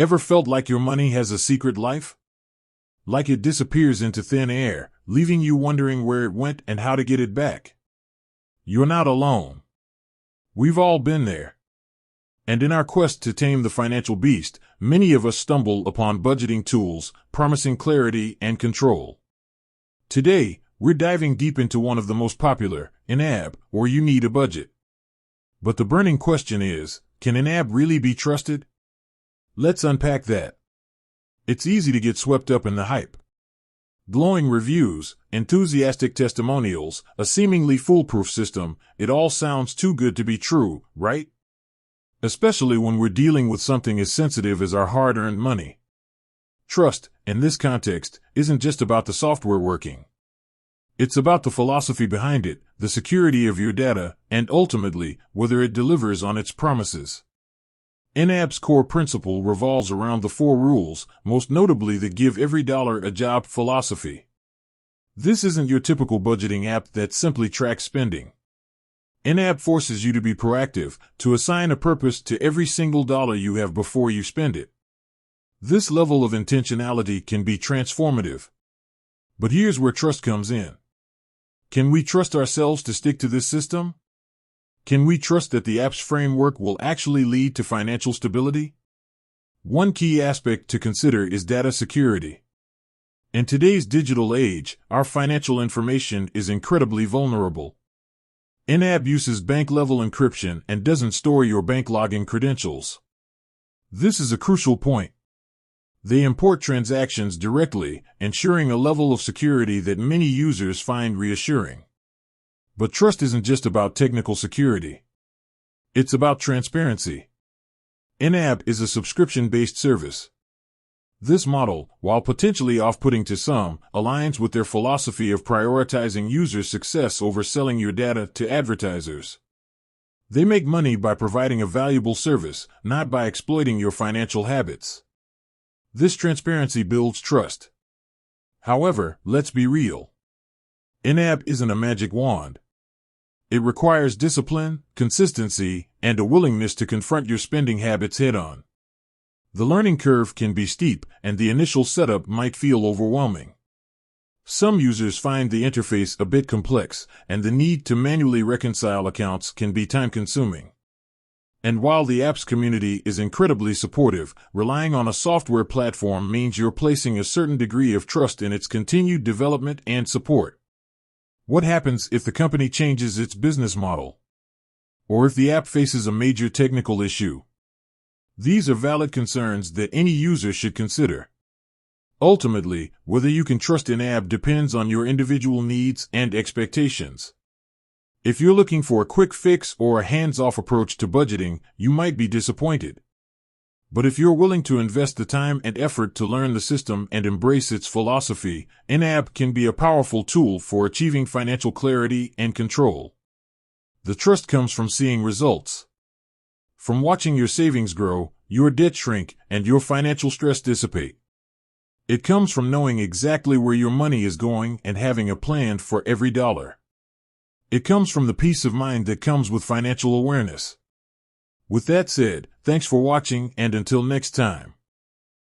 Ever felt like your money has a secret life? Like it disappears into thin air, leaving you wondering where it went and how to get it back? You're not alone. We've all been there. And in our quest to tame the financial beast, many of us stumble upon budgeting tools promising clarity and control. Today, we're diving deep into one of the most popular, YNAB, or You Need a Budget. But the burning question is, can YNAB really be trusted? Let's unpack that. It's easy to get swept up in the hype. Glowing reviews, enthusiastic testimonials, a seemingly foolproof system, it all sounds too good to be true, right? Especially when we're dealing with something as sensitive as our hard-earned money. Trust, in this context, isn't just about the software working. It's about the philosophy behind it, the security of your data, and ultimately, whether it delivers on its promises. YNAB's core principle revolves around the 4 rules, most notably the give every dollar a job philosophy. This isn't your typical budgeting app that simply tracks spending. YNAB forces you to be proactive, to assign a purpose to every single dollar you have before you spend it. This level of intentionality can be transformative. But here's where trust comes in. Can we trust ourselves to stick to this system? Can we trust that the app's framework will actually lead to financial stability? One key aspect to consider is data security. In today's digital age, our financial information is incredibly vulnerable. YNAB uses bank-level encryption and doesn't store your bank login credentials. This is a crucial point. They import transactions directly, ensuring a level of security that many users find reassuring. But trust isn't just about technical security. It's about transparency. YNAB is a subscription-based service. This model, while potentially off-putting to some, aligns with their philosophy of prioritizing user success over selling your data to advertisers. They make money by providing a valuable service, not by exploiting your financial habits. This transparency builds trust. However, let's be real. YNAB isn't a magic wand. It requires discipline, consistency, and a willingness to confront your spending habits head-on. The learning curve can be steep, and the initial setup might feel overwhelming. Some users find the interface a bit complex, and the need to manually reconcile accounts can be time-consuming. And while the app's community is incredibly supportive, relying on a software platform means you're placing a certain degree of trust in its continued development and support. What happens if the company changes its business model? Or if the app faces a major technical issue? These are valid concerns that any user should consider. Ultimately, whether you can trust YNAB depends on your individual needs and expectations. If you're looking for a quick fix or a hands-off approach to budgeting, you might be disappointed. But if you're willing to invest the time and effort to learn the system and embrace its philosophy, YNAB can be a powerful tool for achieving financial clarity and control. The trust comes from seeing results. From watching your savings grow, your debt shrink, and your financial stress dissipate. It comes from knowing exactly where your money is going and having a plan for every dollar. It comes from the peace of mind that comes with financial awareness. With that said, thanks for watching, and until next time.